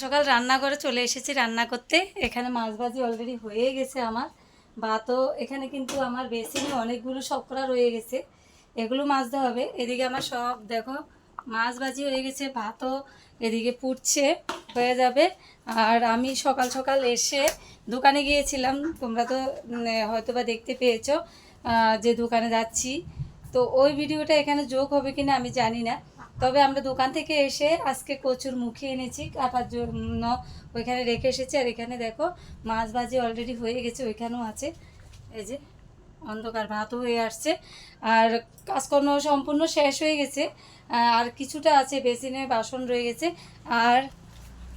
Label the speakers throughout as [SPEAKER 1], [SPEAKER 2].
[SPEAKER 1] সকাল রান্না করে চলে এসেছি রান্না করতে। এখানে মাছ ভাজি অলরেডি হয়ে গেছে আমার। ভাতও এখানে কিন্তু আমার বেসিনে অনেকগুলো শর্করা রয়ে গেছে, এগুলো মাজতে হবে। এদিকে আমার সব দেখো মাছ ভাজি হয়ে গেছে, ভাতও এদিকে ফুটছে, হয়ে যাবে। আর আমি সকাল সকাল এসে দোকানে গিয়েছিলাম, তোমরা তো হয়তো বা দেখতে পেয়েছো যে দোকানে যাচ্ছি। তো ওই ভিডিওটা এখানে যোগ হবে কিনা আমি জানি না, তবে আমরা দোকান থেকে এসে আজকে কচুর মুখি এনেছি কাটার জন্য, ওইখানে রেখে এসেছি। আর এখানে দেখো মাছ ভাজি অলরেডি হয়ে গেছে, ওইখানেও আছে। এই যে অন্ধকার ভাতও হয়ে আসছে, আর কাজকর্ম সম্পূর্ণ শেষ হয়ে গেছে। আর কিছুটা আছে, বেসিনে বাসন রয়ে গেছে। আর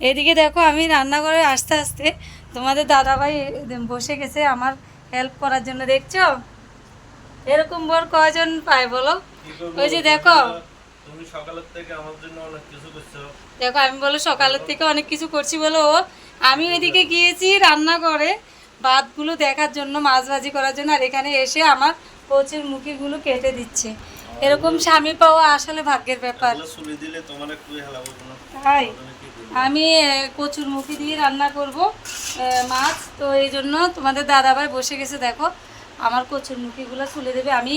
[SPEAKER 1] এদিকে দেখো আমি রান্নাঘরে আস্তে আস্তে তোমাদের দাদাভাই বসে গেছে আমার হেল্প করার জন্য। দেখছো এরকম বর কয়জন পায় বলো? ওই যে দেখো
[SPEAKER 2] তুমি সকালের থেকে আমার জন্য অনেক কিছু করছো।
[SPEAKER 1] দেখো আমি বলো সকালের থেকে অনেক কিছু করছি বলো, আমি ওইদিকে গিয়েছি রান্না করে ভাতগুলো দেখার জন্য, মাছ ভাজি করার জন্য, আর এখানে এসে আমার কচুর মুখিগুলো কেটে দিচ্ছে। এরকম স্বামী পাওয়া আসলে ভাগ্যের ব্যাপার।
[SPEAKER 2] চুলি দিলে তোমার একটু হেলাবো না।
[SPEAKER 1] তাই আমি কচুর মুখি দিয়ে রান্না করব মাছ, তো এই জন্য তোমাদের দাদাভাই বসে গেছে। দেখো আমার কচুর মুখিগুলো তুলে দেবে। আমি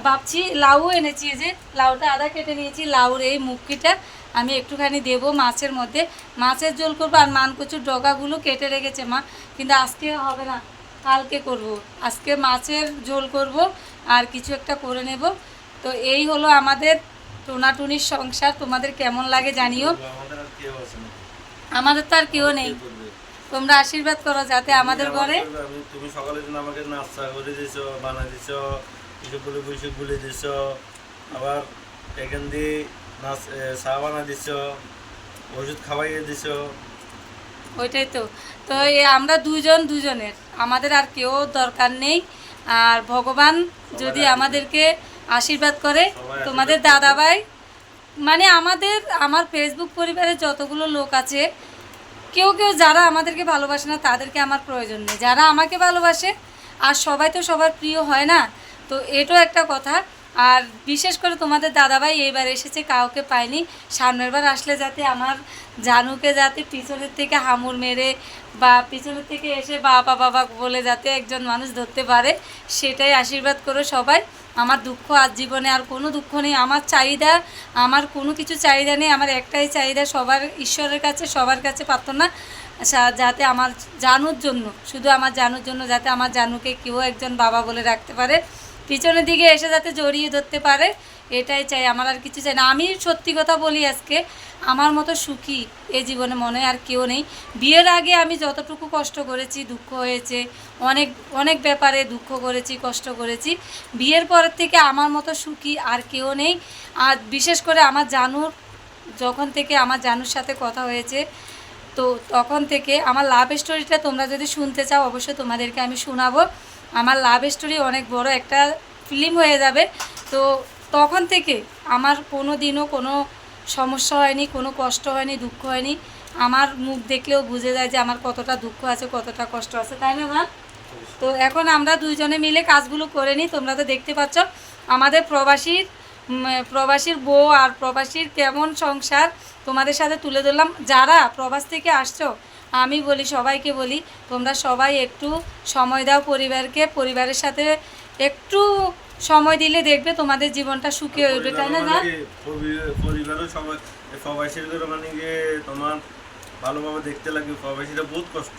[SPEAKER 1] ভাবছি লাউ এনেছি, এই যে লাউটা আদা কেটে নিয়েছি, লাউর এই মুখিটা আমি একটুখানি দেব মাছের মধ্যে, মাছের ঝোল করবো। আর মান কচুর ডগাগুলো কেটে রেখেছে মা, কিন্তু আজকে হবে না, কালকে করব। আজকে মাছের ঝোল করব আর কিছু একটা করে নেব। তো এই হলো আমাদের টোনাটুনির সংসার। তোমাদের কেমন লাগে জানিও। আমাদের তো আর কেউ নেই, তোমরা আশীর্বাদ করো যাতে আমাদের ঘরে।
[SPEAKER 2] তুমি সকালে দিন আমাকে নাস্তা করে দিছো, বানা দিছো, কিছু বলে বসে গুলে দিছো, আবার এখান দিয়ে চা বানা দিছো, ওষুধ খাওয়াইয়ে দিছো।
[SPEAKER 1] ওইটাই তো। তো আমরা দুজনের, আমাদের আর কেউ দরকার নেই। আর ভগবান যদি আমাদেরকে আশীর্বাদ করে, তোমাদের দাদাভাই মানে আমার ফেসবুক পরিবারের যতগুলো লোক আছে, কেউ কেউ যারা আমাদেরকে ভালোবাসে না তাদেরকে আমার প্রয়োজন নেই, যারা আমাকে ভালোবাসে, আর সবাই তো সবার প্রিয় হয় না, তো এটাও একটা কথা। আর বিশেষ করে তোমাদের দাদাভাই এইবার এসেছে, কাউকে পায়নি। সামনের বার আসলে যাতে আমার জানুকে যাতে পিছনের থেকে হামুর মেরে বা পিছনের থেকে এসে বাবা বাবা বলে যাতে একজন মানুষ ধরতে পারে, সেটাই আশীর্বাদ করো সবাই। আমার দুঃখ আজ জীবনে আর কোনো দুঃখ নেই, আমার চাহিদা, আমার কোনো কিছু চাহিদা নেই, আমার একটাই চাহিদা সবার, ঈশ্বরের কাছে সবার কাছে প্রার্থনা, যাতে আমার জানুর জন্য, শুধু আমার জানুর জন্য, যাতে আমার জানুকে কেউ একজন বাবা বলে রাখতে পারে, পিছনের দিকে এসে যাতে জড়িয়ে ধরতে পারে, এটাই চাই, আমার আর কিছু চাই না। আমি সত্যি কথা বলি, আজকে আমার মতো সুখী এই জীবনে মনে আর কেউ নেই। বিয়ের আগে আমি যতটুকু কষ্ট করেছি, দুঃখ হয়েছে, অনেক অনেক ব্যাপারে দুঃখ করেছি, কষ্ট করেছি, বিয়ের পরের থেকে আমার মতো সুখী আর কেউ নেই। আর বিশেষ করে আমার জানুর, যখন থেকে আমার জানুর সাথে কথা হয়েছে, তো তখন থেকে আমার লাভ স্টোরিটা তোমরা যদি শুনতে চাও অবশ্যই তোমাদেরকে আমি শোনাবো। আমার লাভ স্টোরি অনেক বড় একটা ফিল্ম হয়ে যাবে। তো তখন থেকে আমার কোনো দিনও কোনো সমস্যা হয়নি, কোনো কষ্ট হয়নি, দুঃখ হয়নি। আমার মুখ দেখলেও বুঝে যায় যে আমার কতটা দুঃখ আছে, কতটা কষ্ট আছে, তাই না মা? তো এখন আমরা দুইজনে মিলে কাজগুলো করে নিই। তোমরা তো দেখতে পাচ্ছ আমাদের প্রবাসীর বউ আর প্রবাসীর কেমন সংসার তোমাদের সাথে তুলে ধরলাম। যারা প্রবাস থেকে আসছো, আমি বলি সবাইকে বলি, তোমরা সবাই একটু সময় দাও পরিবারকে, পরিবারের সাথে একটু সময় দিলে দেখবে তোমাদের জীবনটা সুখী হয়ে উঠবে, তাই না?
[SPEAKER 2] পরিবারও সবাই প্রবাসীর করে মানে তোমার ভালোভাবে দেখতে লাগে, প্রবাসীরা বহুত কষ্ট।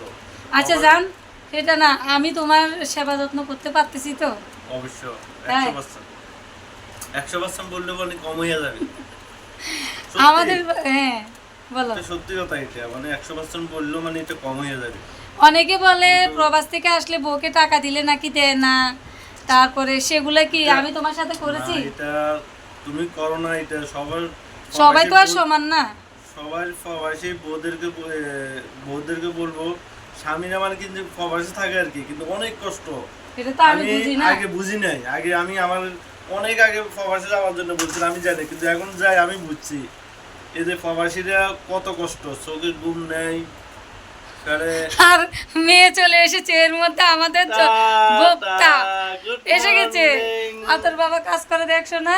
[SPEAKER 1] আচ্ছা জান, সেটা না, আমি তোমার সেবা যত্ন করতে পারতেছি তো?
[SPEAKER 2] অবশ্য 100%, 100% বললে বলে কম হয়ে যাবে
[SPEAKER 1] আমাদের। হ্যাঁ বলো।
[SPEAKER 2] সত্যি কথা, এটা মানে 100% বললেও মানে এটা কম হয়ে যাবে।
[SPEAKER 1] অনেকে বলে প্রবাস থেকে আসলে বউকে টাকা দিলে নাকি দেয় না, তারপরে সেগুলো কি আমি তোমার সাথে করেছি?
[SPEAKER 2] এটা তুমি করো না, এটা
[SPEAKER 1] সবাই তো আর সমান না।
[SPEAKER 2] সবাই প্রবাসী বউদেরকে বলবো, স্বামীরা মানে কিন্তু প্রবাসী থাকে আর কি, কিন্তু অনেক কষ্ট।
[SPEAKER 1] এটা তো আমি বুঝি না,
[SPEAKER 2] আগে বুঝি নাই, আগে আমি আমার অনেক আগে প্রবাসী যাওয়ার জন্য বলছিলাম, আমি জানি, কিন্তু এখন যাই আমি বুঝছি এই যে প্রবাসীরা কত কষ্ট, চোখের ঘুম নেই।
[SPEAKER 1] আর মেয়ে চলে এসেছে এর মধ্যে, আমাদের বক্তা এসে গেছে। আর তোর বাবা কাজ করে দেখছো না,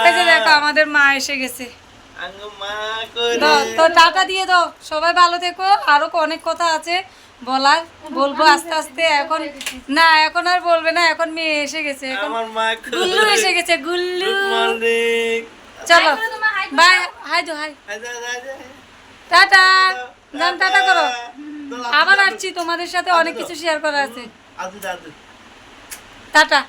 [SPEAKER 1] এই যে দেখো আমাদের মা এসে গেছে।
[SPEAKER 2] আঙ্গ মা করে
[SPEAKER 1] তো তো টাটা দিয়ে দাও, সবাই ভালো থেকো। আরো অনেক কথা আছে বলার, বলবো আস্তে আস্তে। এখন না, এখন আর বলবে না, এখন মেয়ে এসে গেছে, এখন
[SPEAKER 2] আমার মা
[SPEAKER 1] গুল্লু এসে গেছে, গুল্লু।
[SPEAKER 2] গুড মর্নিং
[SPEAKER 1] চলো বাই, হাই দো, হাই, টাটা। যান, টাটা করো। আবার আসছি, তোমাদের সাথে অনেক কিছু শেয়ার করা আছে।
[SPEAKER 2] আদু দাদু
[SPEAKER 1] টাটা।